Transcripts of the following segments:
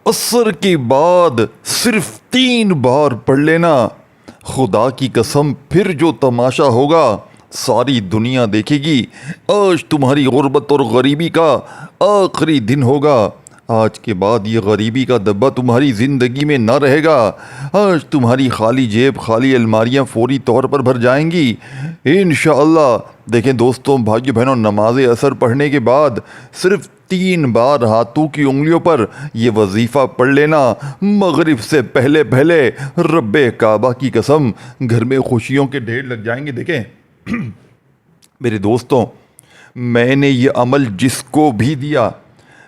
عصر کے بعد صرف 3 بار پڑھ لینا، خدا کی قسم پھر جو تماشا ہوگا ساری دنیا دیکھے گی۔ آج تمہاری غربت اور غریبی کا آخری دن ہوگا۔ آج کے بعد یہ غریبی کا دبا تمہاری زندگی میں نہ رہے گا۔ آج تمہاری خالی جیب، خالی الماریاں فوری طور پر بھر جائیں گی انشاءاللہ۔ دیکھیں دوستوں، بھائیو بہنوں، نماز عصر پڑھنے کے بعد صرف 3 بار ہاتھوں کی انگلیوں پر یہ وظیفہ پڑھ لینا، مغرب سے پہلے پہلے رب کعبہ کی قسم گھر میں خوشیوں کے ڈھیر لگ جائیں گے۔ دیکھیں میرے دوستوں، میں نے یہ عمل جس کو بھی دیا،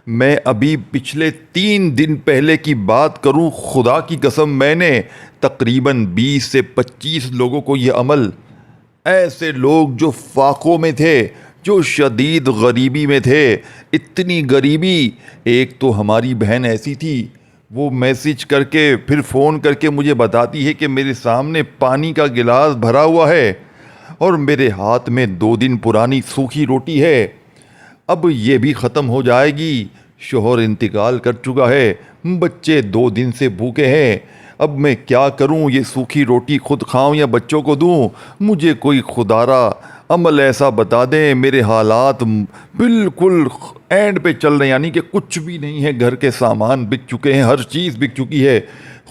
میں ابھی پچھلے 3 دن پہلے کی بات کروں، خدا کی قسم میں نے تقریباً 20 سے 25 لوگوں کو یہ عمل، ایسے لوگ جو فاقوں میں تھے، جو شدید غریبی میں تھے، اتنی غریبی، ایک تو ہماری بہن ایسی تھی، وہ میسج کر کے پھر فون کر کے مجھے بتاتی ہے کہ میرے سامنے پانی کا گلاس بھرا ہوا ہے اور میرے ہاتھ میں 2 دن پرانی سوکھی روٹی ہے، اب یہ بھی ختم ہو جائے گی، شوہر انتقال کر چکا ہے، بچے 2 دن سے بھوکے ہیں، اب میں کیا کروں؟ یہ سوکھی روٹی خود کھاؤں یا بچوں کو دوں؟ مجھے کوئی خدارا عمل ایسا بتا دیں۔ میرے حالات بالکل اینڈ پہ چل رہے ہیں، یعنی کہ کچھ بھی نہیں ہے، گھر کے سامان بک چکے ہیں، ہر چیز بک چکی ہے۔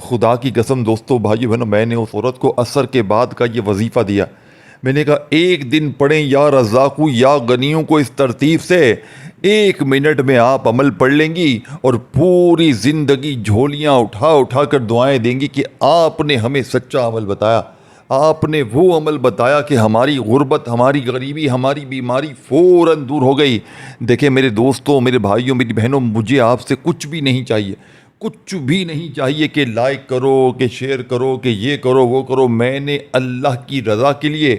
خدا کی قسم دوستوں، بھائیو بہنوں، میں نے اس عورت کو عصر کے بعد کا یہ وظیفہ دیا۔ میں نے کہا 1 دن پڑھیں یا رزاقو یا غنیوں کو اس ترتیب سے، 1 منٹ میں آپ عمل پڑھ لیں گی اور پوری زندگی جھولیاں اٹھا اٹھا کر دعائیں دیں گی کہ آپ نے ہمیں سچا عمل بتایا، آپ نے وہ عمل بتایا کہ ہماری غربت، ہماری غریبی، ہماری بیماری فوراً دور ہو گئی۔ دیکھیں میرے دوستوں، میرے بھائیوں، میری بہنوں، مجھے آپ سے کچھ بھی نہیں چاہیے، کچھ بھی نہیں چاہیے کہ لائک کرو، کہ شیئر کرو، کہ یہ کرو وہ کرو۔ میں نے اللہ کی رضا کے لیے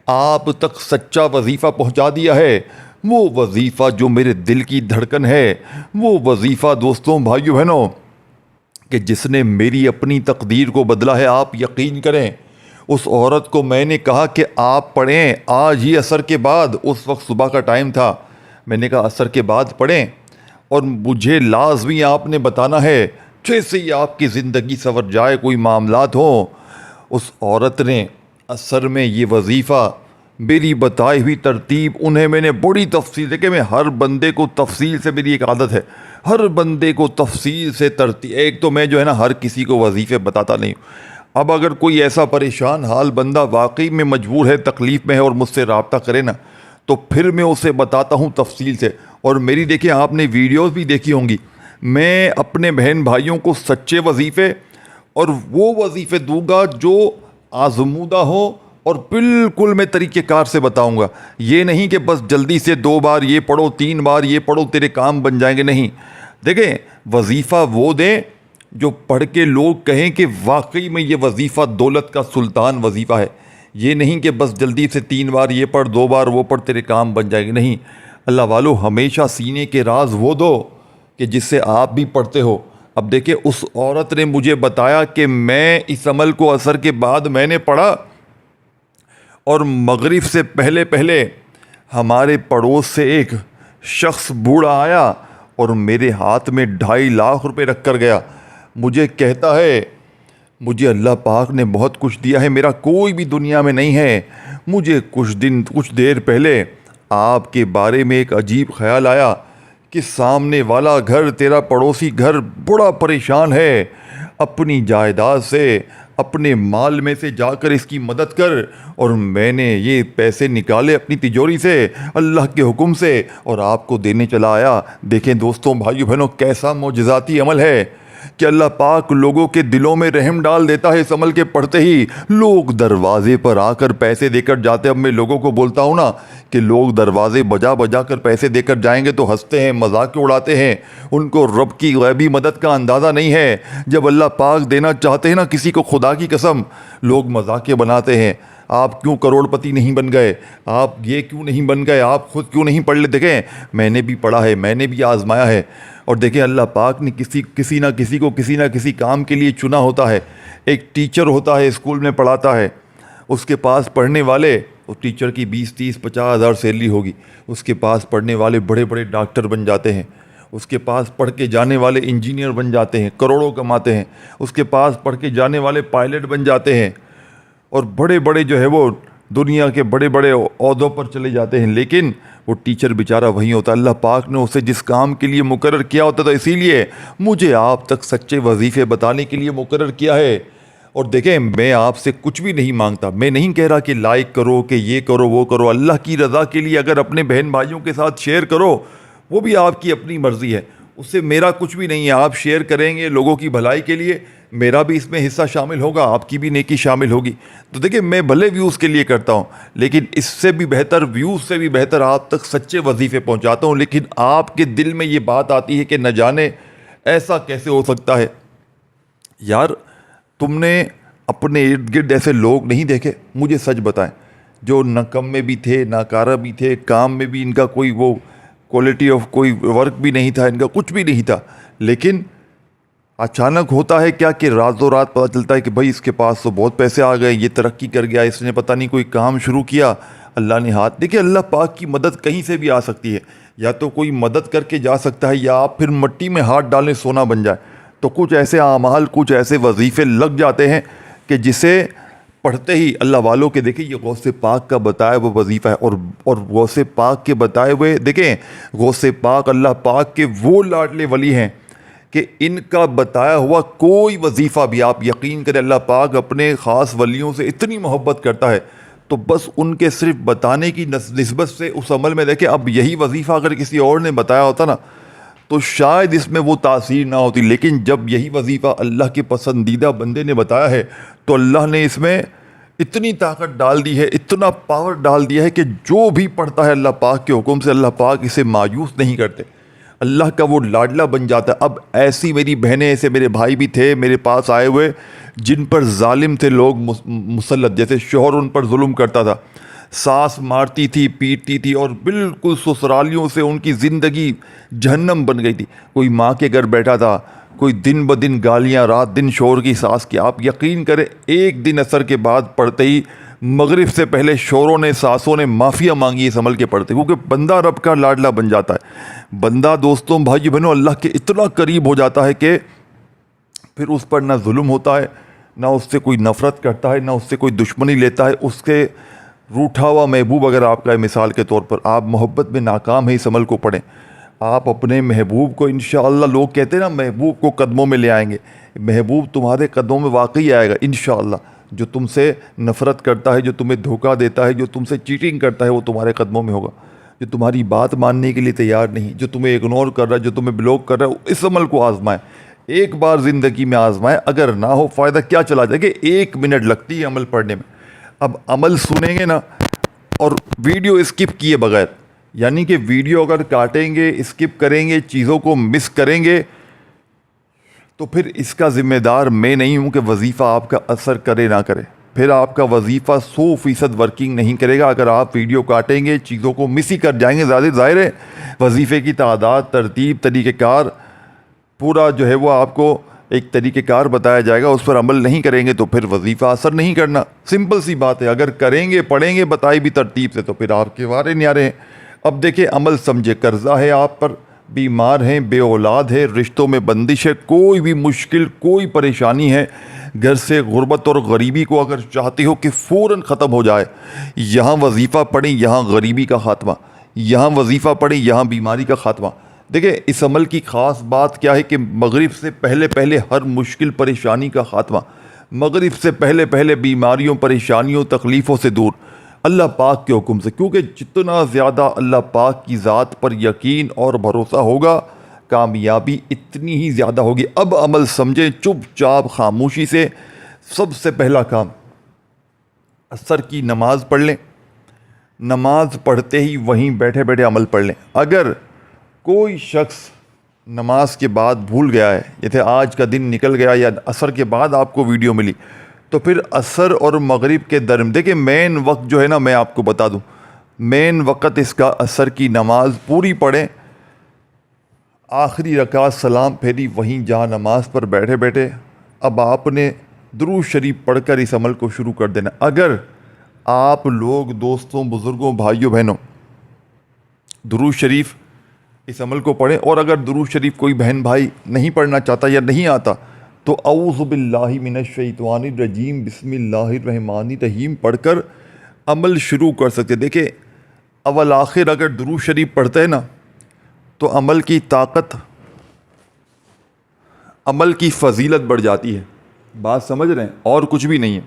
آپ تک سچا وظیفہ پہنچا دیا ہے، وہ وظیفہ جو میرے دل کی دھڑکن ہے، وہ وظیفہ دوستوں، بھائیو بہنوں، کہ جس نے میری اپنی تقدیر کو بدلا ہے۔ آپ یقین کریں، اس عورت کو میں نے کہا کہ آپ پڑھیں آج ہی عصر کے بعد، اس وقت صبح کا ٹائم تھا، میں نے کہا عصر کے بعد پڑھیں اور مجھے لازمی آپ نے بتانا ہے، جیسے ہی آپ کی زندگی سنور جائے، کوئی معاملات ہوں۔ اس عورت نے عصر میں یہ وظیفہ میری بتائی ہوئی ترتیب، انہیں میں نے بڑی تفصیل، دیکھیں میں ہر بندے کو تفصیل سے، میری ایک عادت ہے، ہر بندے کو تفصیل سے ترتیب، ایک تو میں جو ہے نا ہر کسی کو وظیفے بتاتا نہیں ہوں۔ اب اگر کوئی ایسا پریشان حال بندہ واقعی میں مجبور ہے، تکلیف میں ہے اور مجھ سے رابطہ کرے نا، تو پھر میں اسے بتاتا ہوں تفصیل سے۔ اور میری دیکھیں، آپ نے ویڈیوز بھی دیکھی ہوں گی، میں اپنے بہن بھائیوں کو سچے وظیفے اور وہ وظیفے دوں گا جو آزمودہ ہو، اور بالکل میں طریقہ کار سے بتاؤں گا۔ یہ نہیں کہ بس جلدی سے 2 بار یہ پڑھو، 3 بار یہ پڑھو، تیرے کام بن جائیں گے، نہیں۔ دیکھیں وظیفہ وہ دیں جو پڑھ کے لوگ کہیں کہ واقعی میں یہ وظیفہ دولت کا سلطان وظیفہ ہے۔ یہ نہیں کہ بس جلدی سے 3 بار یہ پڑھ، 2 بار وہ پڑھ، تیرے کام بن جائیں گے، نہیں۔ اللہ والو، ہمیشہ سینے کے راز وہ دو کہ جس سے آپ بھی پڑھتے ہو۔ اب دیکھیں اس عورت نے مجھے بتایا کہ میں اس عمل کو عصر کے بعد میں نے پڑھا، اور مغرب سے پہلے پہلے ہمارے پڑوس سے ایک شخص بوڑھا آیا اور میرے ہاتھ میں 2.5 لاکھ روپے رکھ کر گیا۔ مجھے کہتا ہے، مجھے اللہ پاک نے بہت کچھ دیا ہے، میرا کوئی بھی دنیا میں نہیں ہے، مجھے کچھ دیر پہلے آپ کے بارے میں ایک عجیب خیال آیا کہ سامنے والا گھر، تیرا پڑوسی گھر بڑا پریشان ہے، اپنی جائیداد سے، اپنے مال میں سے جا کر اس کی مدد کر۔ اور میں نے یہ پیسے نکالے اپنی تجوری سے اللہ کے حکم سے اور آپ کو دینے چلا آیا۔ دیکھیں دوستوں، بھائیو بہنوں، کیسا معجزاتی عمل ہے کہ اللہ پاک لوگوں کے دلوں میں رحم ڈال دیتا ہے۔ اس عمل کے پڑھتے ہی لوگ دروازے پر آ کر پیسے دے کر جاتے۔ اب میں لوگوں کو بولتا ہوں نا کہ لوگ دروازے بجا بجا کر پیسے دے کر جائیں گے تو ہنستے ہیں، مذاق اڑاتے ہیں، ان کو رب کی غیبی مدد کا اندازہ نہیں ہے۔ جب اللہ پاک دینا چاہتے ہیں نا کسی کو، خدا کی قسم لوگ مذاقیں بناتے ہیں، آپ کیوں کروڑ پتی نہیں بن گئے، آپ یہ کیوں نہیں بن گئے، آپ خود کیوں نہیں پڑھ لے۔ دیکھیں میں نے بھی پڑھا ہے، میں نے بھی آزمایا ہے، اور دیکھیں اللہ پاک نے کسی نہ کسی کام کے لیے چنا ہوتا ہے۔ ایک ٹیچر ہوتا ہے، اسکول میں پڑھاتا ہے، اس کے پاس پڑھنے والے، اس ٹیچر کی 20 30 50 ہزار سیلری ہوگی، اس کے پاس پڑھنے والے بڑے بڑے ڈاکٹر بن جاتے ہیں، اس کے پاس پڑھ کے جانے والے انجینئر بن جاتے ہیں، کروڑوں کماتے ہیں، اس کے پاس پڑھ کے جانے والے پائلٹ بن جاتے ہیں، اور بڑے بڑے جو ہے وہ دنیا کے بڑے بڑے عہدوں پر چلے جاتے ہیں، لیکن وہ ٹیچر بیچارہ وہیں ہوتا ہے۔ اللہ پاک نے اسے جس کام کے لیے مقرر کیا ہوتا تھا، اسی لیے مجھے آپ تک سچے وظیفے بتانے کے لیے مقرر کیا ہے۔ اور دیکھیں، میں آپ سے کچھ بھی نہیں مانگتا، میں نہیں کہہ رہا کہ لائک کرو، کہ یہ کرو وہ کرو۔ اللہ کی رضا کے لیے اگر اپنے بہن بھائیوں کے ساتھ شیئر کرو، وہ بھی آپ کی اپنی مرضی ہے، اس سے میرا کچھ بھی نہیں ہے۔ آپ شیئر کریں گے لوگوں کی بھلائی کے لیے، میرا بھی اس میں حصہ شامل ہوگا، آپ کی بھی نیکی شامل ہوگی۔ تو دیکھیں، میں بھلے ویوز کے لیے کرتا ہوں، لیکن اس سے بھی بہتر، ویوز سے بھی بہتر آپ تک سچے وظیفے پہنچاتا ہوں۔ لیکن آپ کے دل میں یہ بات آتی ہے کہ نہ جانے ایسا کیسے ہو سکتا ہے۔ یار، تم نے اپنے ارد گرد ایسے لوگ نہیں دیکھے؟ مجھے سچ بتائیں، جو ناکامے بھی تھے، ناکارہ بھی تھے، کام میں بھی ان کا کوئی وہ کوالٹی آف کوئی ورک بھی نہیں تھا، ان کا کچھ بھی نہیں تھا، لیکن اچانک ہوتا ہے کیا کہ راتوں رات پتہ چلتا ہے کہ بھائی اس کے پاس تو بہت پیسے آ گئے، یہ ترقی کر گیا، اس نے پتہ نہیں کوئی کام شروع کیا، اللہ نے ہاتھ۔ دیکھیں، اللہ پاک کی مدد کہیں سے بھی آ سکتی ہے، یا تو کوئی مدد کر کے جا سکتا ہے، یا آپ پھر مٹی میں ہاتھ ڈالیں سونا بن جائے۔ تو کچھ ایسے اعمال، کچھ ایسے وظیفے لگ جاتے ہیں کہ جسے پڑھتے ہی اللہ والوں کے، دیکھیں یہ غوث پاک کا بتایا ہوا وظیفہ ہے، اور غوث پاک کے بتائے ہوئے، دیکھیں غوث پاک اللہ پاک کے وہ لاڈلے ولی ہیں کہ ان کا بتایا ہوا کوئی وظیفہ بھی، آپ یقین کریں اللہ پاک اپنے خاص ولیوں سے اتنی محبت کرتا ہے، تو بس ان کے صرف بتانے کی نسبت سے اس عمل میں، دیکھیں اب یہی وظیفہ اگر کسی اور نے بتایا ہوتا نا تو شاید اس میں وہ تاثیر نہ ہوتی، لیکن جب یہی وظیفہ اللہ کے پسندیدہ بندے نے بتایا ہے تو اللہ نے اس میں اتنی طاقت ڈال دی ہے، اتنا پاور ڈال دیا ہے کہ جو بھی پڑھتا ہے اللہ پاک کے حکم سے، اللہ پاک اسے مایوس نہیں کرتے، اللہ کا وہ لاڈلا بن جاتا ہے۔ اب ایسی میری بہنیں، ایسے میرے بھائی بھی تھے میرے پاس آئے ہوئے، جن پر ظالم تھے لوگ مسلط، جیسے شوہر ان پر ظلم کرتا تھا، ساس مارتی تھی، پیٹتی تھی، اور بالکل سسرالیوں سے ان کی زندگی جہنم بن گئی تھی۔ کوئی ماں کے گھر بیٹھا تھا، کوئی دن بدن گالیاں، رات دن شوہر کی ساس کی۔ آپ یقین کریں، ایک دن عصر کے بعد پڑھتے ہی مغرب سے پہلے شوہروں نے، ساسوں نے معافیا مانگی اس عمل کے پڑھتے، کیونکہ بندہ رب کا لاڈلا بن جاتا ہے۔ بندہ دوستوں، بھائی بہنوں، اللہ کے اتنا قریب ہو جاتا ہے کہ پھر اس پر نہ ظلم ہوتا ہے، نہ اس سے کوئی نفرت کرتا ہے، نہ اس سے کوئی دشمنی لیتا ہے۔ اس کے روٹھا ہوا محبوب اگر آپ کا ہے، مثال کے طور پر آپ محبت میں ناکام ہیں، اس عمل کو پڑھیں، آپ اپنے محبوب کو انشاءاللہ، لوگ کہتے ہیں نا محبوب کو قدموں میں لے آئیں گے، محبوب تمہارے قدموں میں واقعی آئے گا انشاءاللہ۔ جو تم سے نفرت کرتا ہے، جو تمہیں دھوکہ دیتا ہے، جو تم سے چیٹنگ کرتا ہے، وہ تمہارے قدموں میں ہوگا۔ جو تمہاری بات ماننے کے لیے تیار نہیں، جو تمہیں اگنور کر رہا ہے، جو تمہیں بلاک کر رہا ہے، اس عمل کو آزمائیں، ایک بار زندگی میں آزمائیں، اگر نہ ہو فائدہ کیا چلا جائے گا، 1 منٹ لگتی ہے عمل پڑھنے میں۔ اب عمل سنیں گے نا، اور ویڈیو اسکپ کیے بغیر، یعنی کہ ویڈیو اگر کاٹیں گے، اسکپ کریں گے، چیزوں کو مس کریں گے، تو پھر اس کا ذمہ دار میں نہیں ہوں کہ وظیفہ آپ کا اثر کرے نہ کرے۔ پھر آپ کا وظیفہ 100% ورکنگ نہیں کرے گا اگر آپ ویڈیو کاٹیں گے، چیزوں کو مس ہی کر جائیں گے۔ ظاہر ہے وظیفے کی تعداد، ترتیب، طریقہ کار پورا جو ہے وہ آپ کو ایک طریقہ کار بتایا جائے گا، اس پر عمل نہیں کریں گے تو پھر وظیفہ اثر نہیں کرنا، سمپل سی بات ہے۔ اگر کریں گے، پڑھیں گے بتائی بھی ترتیب سے، تو پھر آپ کے وارے نیارے ہیں۔ اب دیکھیں، عمل سمجھے، قرضہ ہے آپ پر، بیمار ہیں، بے اولاد ہے، رشتوں میں بندش ہے، کوئی بھی مشکل، کوئی پریشانی ہے، گھر سے غربت اور غریبی کو اگر چاہتے ہو کہ فوراً ختم ہو جائے، یہاں وظیفہ پڑھیں، یہاں غریبی کا خاتمہ، یہاں وظیفہ پڑھیں، یہاں بیماری کا خاتمہ۔ دیکھیں اس عمل کی خاص بات کیا ہے کہ مغرب سے پہلے پہلے ہر مشکل پریشانی کا خاتمہ، مغرب سے پہلے پہلے بیماریوں، پریشانیوں، تکلیفوں سے دور، اللہ پاک کے حکم سے، کیونکہ جتنا زیادہ اللہ پاک کی ذات پر یقین اور بھروسہ ہوگا، کامیابی اتنی ہی زیادہ ہوگی۔ اب عمل سمجھیں، چپ چاپ خاموشی سے۔ سب سے پہلا کام، عصر کی نماز پڑھ لیں، نماز پڑھتے ہی وہیں بیٹھے بیٹھے عمل پڑھ لیں۔ اگر کوئی شخص نماز کے بعد بھول گیا ہے، جیسے آج کا دن نکل گیا یا عصر کے بعد آپ کو ویڈیو ملی، تو پھر عصر اور مغرب کے درمیان، دیکھیں مین وقت جو ہے نا، میں آپ کو بتا دوں، مین وقت اس کا عصر کی نماز پوری پڑھیں، آخری رکعت سلام پھیری وہیں جہاں نماز پر بیٹھے بیٹھے اب آپ نے درود شریف پڑھ کر اس عمل کو شروع کر دینا۔ اگر آپ لوگ، دوستوں، بزرگوں، بھائیوں، بہنوں، درود شریف اس عمل کو پڑھیں. اور اگر درود شریف کوئی بہن بھائی نہیں پڑھنا چاہتا یا نہیں آتا تو اعوذ باللہ من الشیطان الرجیم بسم اللہ الرحمن الرحیم پڑھ کر عمل شروع کر سکتے. دیکھیں اول آخر اگر درود شریف پڑھتے ہیں نا تو عمل کی طاقت، عمل کی فضیلت بڑھ جاتی ہے. بات سمجھ رہے ہیں؟ اور کچھ بھی نہیں ہے.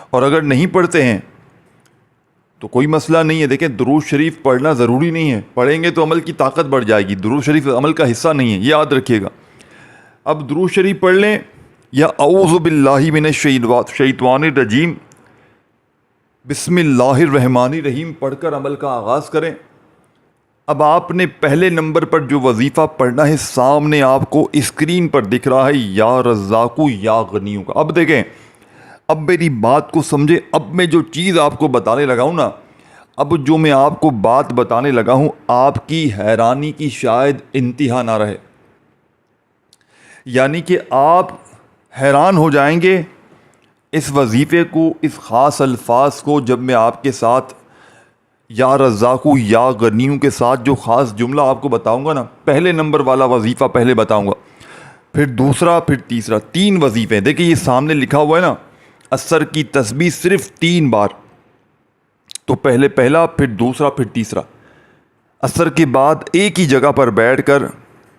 اور اگر نہیں پڑھتے ہیں تو کوئی مسئلہ نہیں ہے. دیکھیں درود شریف پڑھنا ضروری نہیں ہے، پڑھیں گے تو عمل کی طاقت بڑھ جائے گی. درود شریف عمل کا حصہ نہیں ہے، یہ یاد رکھیے گا. اب درود شریف پڑھ لیں یا اعوذ باللہ من الشیطان الرجیم بسم اللہ الرحمن الرحیم پڑھ کر عمل کا آغاز کریں. اب آپ نے پہلے نمبر پر جو وظیفہ پڑھنا ہے سامنے آپ کو اسکرین پر دکھ رہا ہے، یا رزاقو یا غنیوں کا. اب دیکھیں، اب میری بات کو سمجھیں. اب میں جو چیز آپ کو بتانے لگا ہوں نا، اب جو میں آپ کو بات بتانے لگا ہوں، آپ کی حیرانی کی شاید انتہا نہ رہے. یعنی کہ آپ حیران ہو جائیں گے اس وظیفے کو، اس خاص الفاظ کو. جب میں آپ کے ساتھ یا رزاقو یا غنیوں کے ساتھ جو خاص جملہ آپ کو بتاؤں گا نا، پہلے نمبر والا وظیفہ پہلے بتاؤں گا، پھر دوسرا، پھر تیسرا. 3 وظیفے. دیکھیں یہ سامنے لکھا ہوا ہے نا، عصر کی تسبیح صرف 3 بار. تو پہلے پہلا، پھر دوسرا، پھر تیسرا. عصر کے بعد ایک ہی جگہ پر بیٹھ کر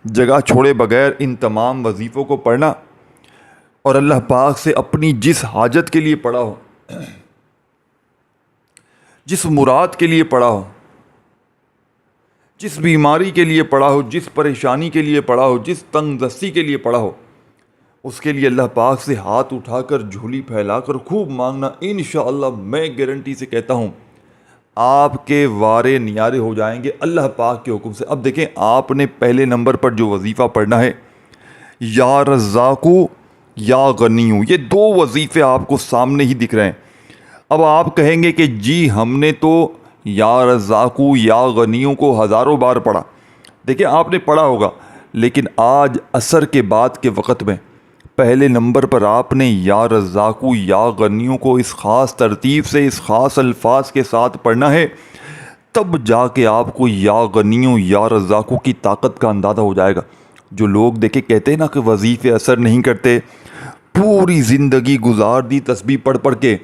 جگہ چھوڑے بغیر ان تمام وظیفوں کو پڑھنا، اور اللہ پاک سے اپنی جس حاجت کے لیے پڑھا ہو، جس مراد کے لیے پڑھا ہو، جس بیماری کے لیے پڑھا ہو، جس پریشانی کے لیے پڑھا ہو، جس تنگ دستی کے لیے پڑھا ہو، اس کے لیے اللہ پاک سے ہاتھ اٹھا کر جھولی پھیلا کر خوب مانگنا. انشاءاللہ میں گارنٹی سے کہتا ہوں آپ کے وارے نیارے ہو جائیں گے اللہ پاک کے حکم سے. اب دیکھیں آپ نے پہلے نمبر پر جو وظیفہ پڑھنا ہے، یا رزاقو یا غنیوں، یہ 2 وظیفے آپ کو سامنے ہی دکھ رہے ہیں. اب آپ کہیں گے کہ جی ہم نے تو یا رزاقو یا غنیوں کو ہزاروں بار پڑھا. دیکھیں آپ نے پڑھا ہوگا، لیکن آج عصر کے بعد کے وقت میں پہلے نمبر پر آپ نے یا رزاقو یا غنیوں کو اس خاص ترتیب سے، اس خاص الفاظ کے ساتھ پڑھنا ہے. تب جا کے آپ کو یا غنیوں یا رزاقو کی طاقت کا اندازہ ہو جائے گا. جو لوگ دیکھے کہتے ہیں نا کہ وظیفے اثر نہیں کرتے، پوری زندگی گزار دی تسبیح پڑھ پڑھ کے،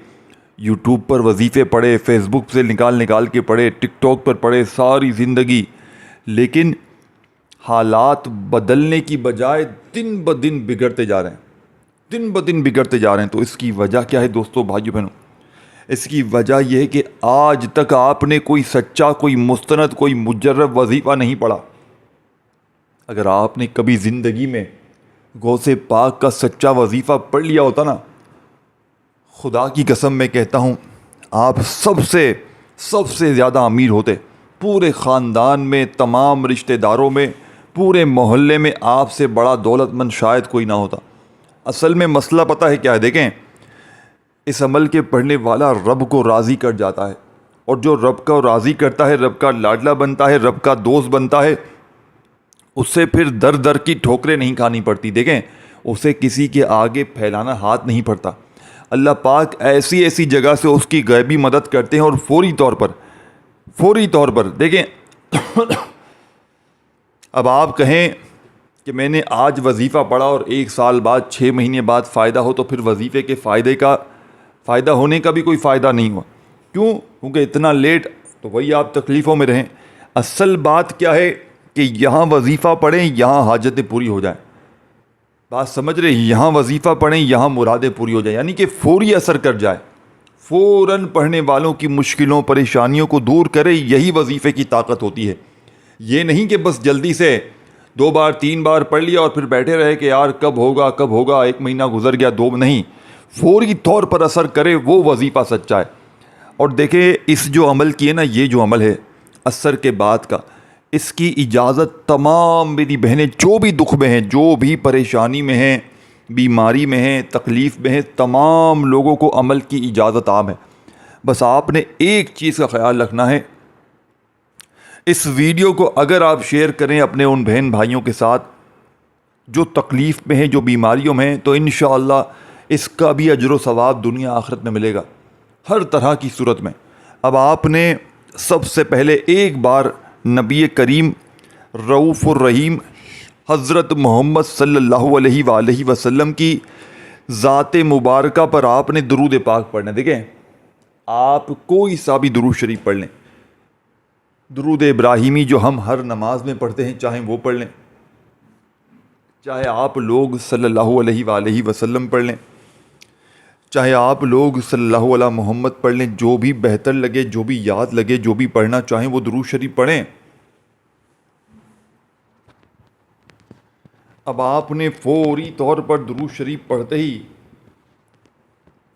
یوٹیوب پر وظیفے پڑھے، فیس بک سے نکال کے پڑھے، ٹک ٹاک پر پڑھے ساری زندگی، لیکن حالات بدلنے کی بجائے دن بدن بگڑتے جا رہے ہیں، دن بدن بگڑتے جا رہے ہیں. تو اس کی وجہ کیا ہے دوستو، بھائیو بہنوں؟ اس کی وجہ یہ ہے کہ آج تک آپ نے کوئی سچا، کوئی مستند، کوئی مجرب وظیفہ نہیں پڑھا. اگر آپ نے کبھی زندگی میں غوث پاک کا سچا وظیفہ پڑھ لیا ہوتا نا، خدا کی قسم میں کہتا ہوں آپ سب سے زیادہ امیر ہوتے. پورے خاندان میں، تمام رشتہ داروں میں، پورے محلے میں آپ سے بڑا دولت مند شاید کوئی نہ ہوتا. اصل میں مسئلہ پتہ ہے کیا ہے؟ دیکھیں اس عمل کے پڑھنے والا رب کو راضی کر جاتا ہے، اور جو رب کو راضی کرتا ہے، رب کا لاڈلا بنتا ہے، رب کا دوست بنتا ہے، اس سے پھر در در کی ٹھوکریں نہیں کھانی پڑتی. دیکھیں اسے کسی کے آگے پھیلانا ہاتھ نہیں پڑتا. اللہ پاک ایسی جگہ سے اس کی غیبی مدد کرتے ہیں، اور فوری طور پر دیکھیں اب آپ کہیں کہ میں نے آج وظیفہ پڑھا اور 1 سال بعد، 6 مہینے بعد فائدہ ہو، تو پھر وظیفے کے فائدہ ہونے کا بھی کوئی فائدہ نہیں ہوا. کیوں؟ کیونکہ اتنا لیٹ، تو وہی آپ تکلیفوں میں رہیں. اصل بات کیا ہے کہ یہاں وظیفہ پڑھیں، یہاں حاجتیں پوری ہو جائیں. بات سمجھ رہے؟ یہاں وظیفہ پڑھیں، یہاں مرادیں پوری ہو جائیں، یعنی کہ فوری اثر کر جائے. فوراً پڑھنے والوں کی مشکلوں، پریشانیوں کو دور کرے، یہی وظیفے کی طاقت ہوتی ہے. یہ نہیں کہ بس جلدی سے 2 بار 3 بار پڑھ لیا اور پھر بیٹھے رہے کہ یار کب ہوگا 1 مہینہ گزر گیا، 2 نہیں. فوری طور پر اثر کرے، وہ وظیفہ سچا ہے. اور دیکھیں اس جو عمل کی ہے نا، یہ جو عمل ہے عصر کے بعد کا، اس کی اجازت تمام میری بہنیں جو بھی دکھ میں ہیں، جو بھی پریشانی میں ہیں، بیماری میں ہیں، تکلیف میں ہیں، تمام لوگوں کو عمل کی اجازت عام ہے. بس آپ نے ایک چیز کا خیال رکھنا ہے، اس ویڈیو کو اگر آپ شیئر کریں اپنے ان بہن بھائیوں کے ساتھ جو تکلیف میں ہیں، جو بیماریوں میں ہیں، تو انشاءاللہ اس کا بھی اجر و ثواب دنیا آخرت میں ملے گا، ہر طرح کی صورت میں. اب آپ نے سب سے پہلے ایک بار نبی کریم رؤوف الرحیم حضرت محمد صلی اللہ علیہ وآلہ وسلم کی ذات مبارکہ پر آپ نے درود پاک پڑھنا. دیکھیں آپ کوئی سا بھی درود شریف پڑھ لیں, درود ابراہیمی جو ہم ہر نماز میں پڑھتے ہیں چاہیں وہ پڑھ لیں, چاہے آپ لوگ صلی اللہ علیہ وآلہ وسلم پڑھ لیں, چاہے آپ لوگ صلی اللہ علیہ محمد پڑھ لیں, جو بھی بہتر لگے, جو بھی یاد لگے, جو بھی پڑھنا چاہیں وہ درود شریف پڑھیں. اب آپ نے فوری طور پر درود شریف پڑھتے ہی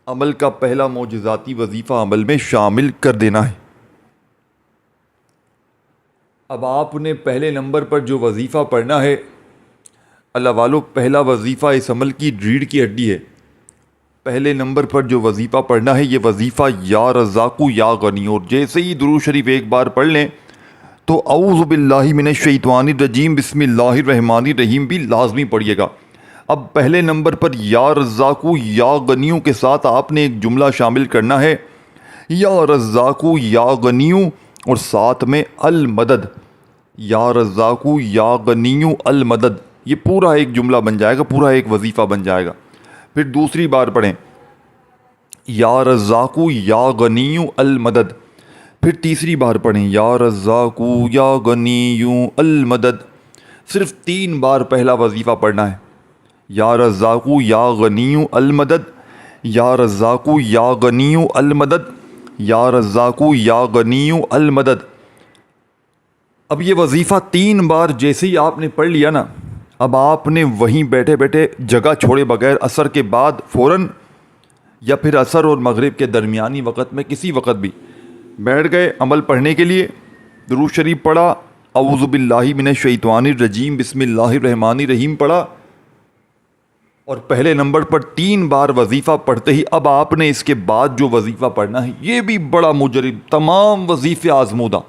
عمل کا پہلا معجزاتی وظیفہ عمل میں شامل کر دینا ہے. اب آپ نے پہلے نمبر پر جو وظیفہ پڑھنا ہے, اللہ والو پہلا وظیفہ اس عمل کی ریڑھ کی ہڈی ہے. پہلے نمبر پر جو وظیفہ پڑھنا ہے یہ وظیفہ یا رزاقو یا غنی, اور جیسے ہی درود شریف ایک بار پڑھ لیں تو اعوذ باللہ من الشیطان الرجیم بسم اللہ الرحمن الرحیم بھی لازمی پڑھیے گا. اب پہلے نمبر پر یا رزاقو یا غنیوں کے ساتھ آپ نے ایک جملہ شامل کرنا ہے, یا رزاقو یا غنیوں, اور ساتھ میں المدد, یا رزاقو یا غنیوں المدد. یہ پورا ایک جملہ بن جائے گا, پورا ایک وظیفہ بن جائے گا. پھر دوسری بار پڑھیں یا رزاقو یا غنیوں المدد. پھر تیسری بار پڑھیں یا رزاقو یا غنیوں المدد. صرف 3 بار پہلا وظیفہ پڑھنا ہے, یا رزاقو یا غنیوں المدد, یا رزاقو یا غنیوں المدد, یا رزاقو یا غنیوں المدد. اب یہ وظیفہ 3 بار جیسے ہی آپ نے پڑھ لیا نا, اب آپ نے وہیں بیٹھے بیٹھے جگہ چھوڑے بغیر عصر کے بعد فوراً یا پھر عصر اور مغرب کے درمیانی وقت میں کسی وقت بھی بیٹھ گئے عمل پڑھنے کے لیے. درود شریف پڑھا, اعوذ باللہ من الشیطان الرجیم بسم اللہ الرحمن الرحیم پڑھا, اور پہلے نمبر پر 3 بار وظیفہ پڑھتے ہی اب آپ نے اس کے بعد جو وظیفہ پڑھنا ہے یہ بھی بڑا مجرب, تمام وظیفے آزمودہ,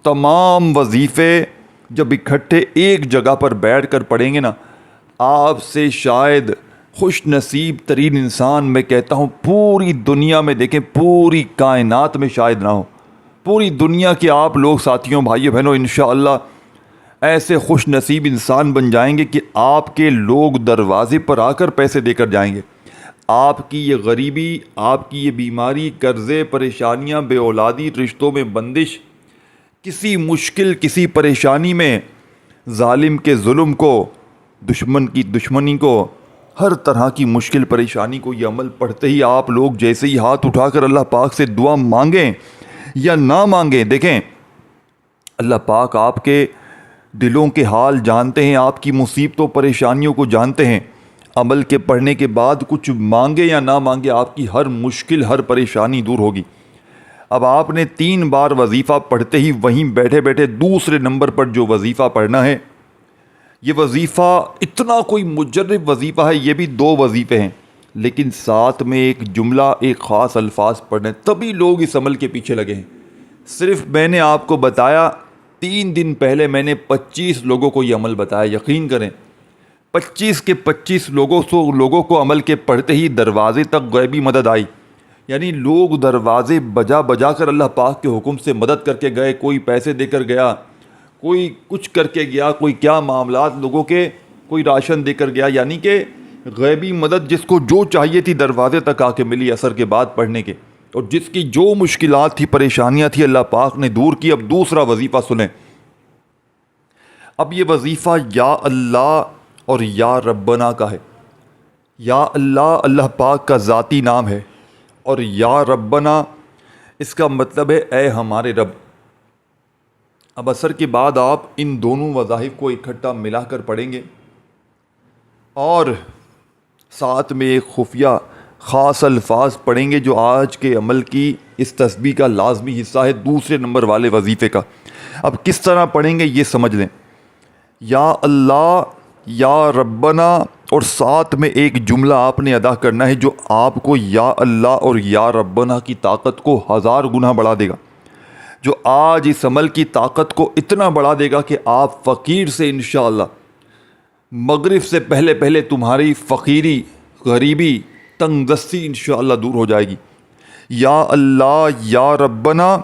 تمام وظیفے جب اکٹھے ایک جگہ پر بیٹھ کر پڑھیں گے نا, آپ سے شاید خوش نصیب ترین انسان میں کہتا ہوں پوری دنیا میں, دیکھیں پوری کائنات میں شاید نہ ہو. پوری دنیا کے آپ لوگ ساتھیوں بھائیوں بہنوں انشاءاللہ ایسے خوش نصیب انسان بن جائیں گے کہ آپ کے لوگ دروازے پر آ کر پیسے دے کر جائیں گے. آپ کی یہ غریبی, آپ کی یہ بیماری, قرضے, پریشانیاں, بے اولادی, رشتوں میں بندش, کسی مشکل, کسی پریشانی میں, ظالم کے ظلم کو, دشمن کی دشمنی کو, ہر طرح کی مشکل پریشانی کو یہ عمل پڑھتے ہی آپ لوگ جیسے ہی ہاتھ اٹھا کر اللہ پاک سے دعا مانگیں یا نہ مانگیں, دیکھیں اللہ پاک آپ کے دلوں کے حال جانتے ہیں, آپ کی مصیبتوں پریشانیوں کو جانتے ہیں. عمل کے پڑھنے کے بعد کچھ مانگے یا نہ مانگے آپ کی ہر مشکل, ہر پریشانی دور ہوگی. اب آپ نے 3 بار وظیفہ پڑھتے ہی وہیں بیٹھے بیٹھے دوسرے نمبر پر جو وظیفہ پڑھنا ہے, یہ وظیفہ اتنا کوئی مجرب وظیفہ ہے, یہ بھی 2 وظیفے ہیں لیکن ساتھ میں ایک جملہ, ایک خاص الفاظ پڑھنے, تبھی لوگ اس عمل کے پیچھے لگے ہیں. صرف میں نے آپ کو بتایا 3 دن پہلے میں نے 25 لوگوں کو یہ عمل بتایا, یقین کریں 25 کے 25 لوگوں کو عمل کے پڑھتے ہی دروازے تک غیبی مدد آئی. یعنی لوگ دروازے بجا بجا کر اللہ پاک کے حکم سے مدد کر کے گئے, کوئی پیسے دے کر گیا, کوئی کچھ کر کے گیا, کوئی کیا معاملات لوگوں کے, کوئی راشن دے کر گیا. یعنی کہ غیبی مدد جس کو جو چاہیے تھی دروازے تک آ کے ملی عصر کے بعد پڑھنے کے, اور جس کی جو مشکلات تھی, پریشانیاں تھی, اللہ پاک نے دور کی. اب دوسرا وظیفہ سنیں. اب یہ وظیفہ یا اللہ اور یا ربنا کا ہے. یا اللہ اللہ پاک کا ذاتی نام ہے, اور یا ربنا اس کا مطلب ہے اے ہمارے رب. اب عصر کے بعد آپ ان دونوں وظائف کو اکٹھا ملا کر پڑھیں گے, اور ساتھ میں ایک خفیہ خاص الفاظ پڑھیں گے جو آج کے عمل کی اس تسبیح کا لازمی حصہ ہے, دوسرے نمبر والے وظیفے کا. اب کس طرح پڑھیں گے یہ سمجھ لیں. یا اللہ یا ربنا, اور ساتھ میں ایک جملہ آپ نے ادا کرنا ہے جو آپ کو یا اللہ اور یا ربنا کی طاقت کو 1000 گنا بڑھا دے گا, جو آج اس عمل کی طاقت کو اتنا بڑھا دے گا کہ آپ فقیر سے انشاءاللہ مغرب سے پہلے پہلے تمہاری فقیری, غریبی, تنگ دستی انشاءاللہ دور ہو جائے گی. یا اللہ یا ربنا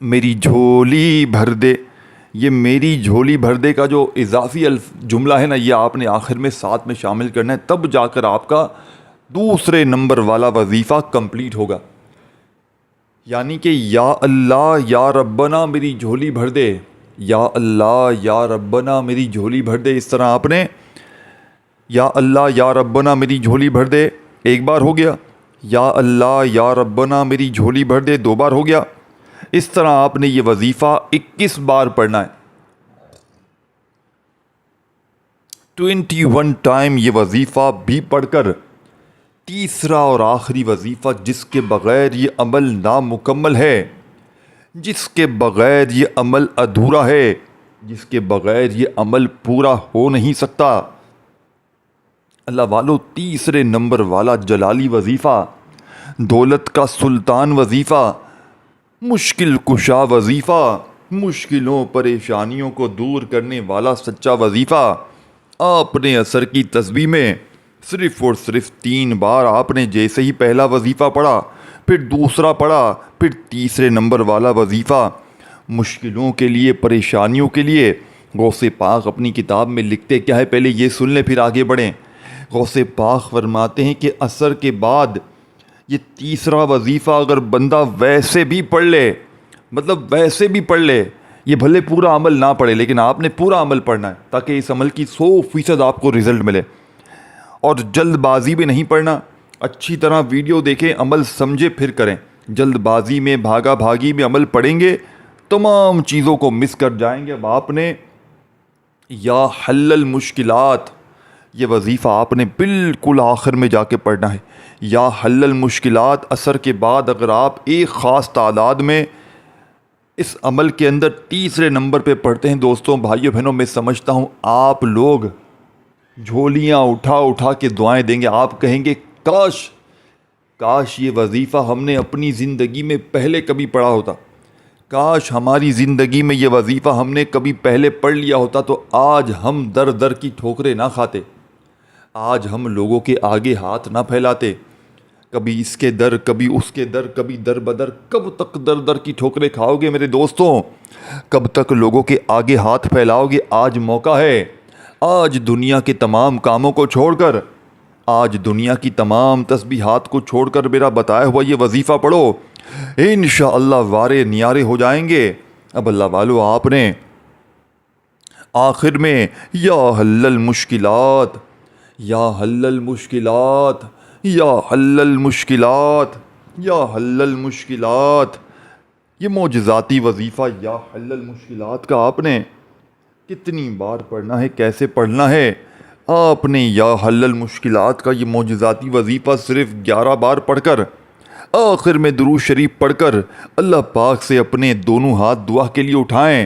میری جھولی بھر دے, یہ میری جھولی بھر دے کا جو اضافی جملہ ہے نا، یہ آپ نے آخر میں ساتھ میں شامل کرنا ہے، تب جا کر آپ کا دوسرے نمبر والا وظیفہ کمپلیٹ ہوگا. یعنی کہ یا اللہ یا ربنا میری جھولی بھر دے، یا اللہ یا ربنا میری جھولی بھر دے. اس طرح آپ نے یا اللہ یا ربنا میری جھولی بھر دے ایک بار ہو گیا، یا اللہ یا ربنا میری جھولی بھر دے 2 بار ہو گیا. اس طرح آپ نے یہ وظیفہ 21 بار پڑھنا ہے. 21 ٹائم یہ وظیفہ بھی پڑھ کر تیسرا اور آخری وظیفہ، جس کے بغیر یہ عمل نامکمل ہے، جس کے بغیر یہ عمل ادھورا ہے، جس کے بغیر یہ عمل پورا ہو نہیں سکتا. اللہ والو، تیسرے نمبر والا جلالی وظیفہ، دولت کا سلطان وظیفہ، مشکل کشا وظیفہ، مشکلوں پریشانیوں کو دور کرنے والا سچا وظیفہ، آپ نے عصر کی تسبیح میں صرف اور صرف 3 بار آپ نے جیسے ہی پہلا وظیفہ پڑھا، پھر دوسرا پڑھا، پھر تیسرے نمبر والا وظیفہ، مشکلوں کے لیے، پریشانیوں کے لیے. غوث پاک اپنی کتاب میں لکھتے کیا ہے، پہلے یہ سن لیں پھر آگے بڑھیں. غوث پاک فرماتے ہیں کہ عصر کے بعد یہ تیسرا وظیفہ اگر بندہ ویسے بھی پڑھ لے، مطلب ویسے بھی پڑھ لے، یہ بھلے پورا عمل نہ پڑھے لیکن آپ نے پورا عمل پڑھنا ہے تاکہ اس عمل کی 100% آپ کو رزلٹ ملے. اور جلد بازی بھی نہیں پڑھنا، اچھی طرح ویڈیو دیکھیں، عمل سمجھے پھر کریں. جلد بازی میں، بھاگا بھاگی میں عمل پڑھیں گے، تمام چیزوں کو مس کر جائیں گے. اب آپ نے یا حل المشکلات، یہ وظیفہ آپ نے بالکل آخر میں جا کے پڑھنا ہے. یا حل المشکلات عصر کے بعد اگر آپ ایک خاص تعداد میں اس عمل کے اندر تیسرے نمبر پہ پڑھتے ہیں، دوستوں بھائیوں بہنوں، میں سمجھتا ہوں آپ لوگ جھولیاں اٹھا اٹھا کے دعائیں دیں گے. آپ کہیں گے کاش یہ وظیفہ ہم نے اپنی زندگی میں پہلے کبھی پڑھا ہوتا، کاش ہماری زندگی میں یہ وظیفہ ہم نے کبھی پہلے پڑھ لیا ہوتا تو آج ہم در در کی ٹھوکریں نہ کھاتے، آج ہم لوگوں کے آگے ہاتھ نہ پھیلاتے، کبھی اس کے در، کبھی اس کے در، کبھی در بدر. کب تک در در کی ٹھوکریں کھاؤ گے میرے دوستوں؟ کب تک لوگوں کے آگے ہاتھ پھیلاؤ گے؟ آج موقع ہے. آج دنیا کے تمام کاموں کو چھوڑ کر، آج دنیا کی تمام تسبیحات کو چھوڑ کر میرا بتایا ہوا یہ وظیفہ پڑھو، انشاءاللہ وارے نیارے ہو جائیں گے. اب اللہ والو، آپ نے آخر میں یا حل المشکلات، یا حل المشکلات، یا حل المشکلات، یا حل المشکلات، یہ معجزاتی وظیفہ یا حل المشکلات کا آپ نے کتنی بار پڑھنا ہے، کیسے پڑھنا ہے؟ آپ نے یا حل المشکلات کا یہ معجزاتی وظیفہ صرف 11 بار پڑھ کر، آخر میں درود شریف پڑھ کر اللہ پاک سے اپنے دونوں ہاتھ دعا کے لیے اٹھائیں،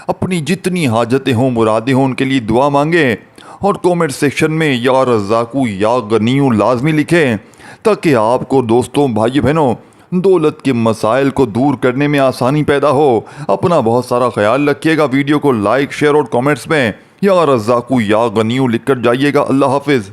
اپنی جتنی حاجتیں ہوں، مرادیں ہوں، ان کے لیے دعا مانگیں، اور کومنٹ سیکشن میں یا رزاقو یا غنیو لازمی لکھیں تاکہ آپ کو دوستوں بھائی بہنوں دولت کے مسائل کو دور کرنے میں آسانی پیدا ہو. اپنا بہت سارا خیال رکھیے گا. ویڈیو کو لائک، شیئر اور کامنٹس میں یا رزاقو یا غنیو لکھ کر جائیے گا. اللہ حافظ.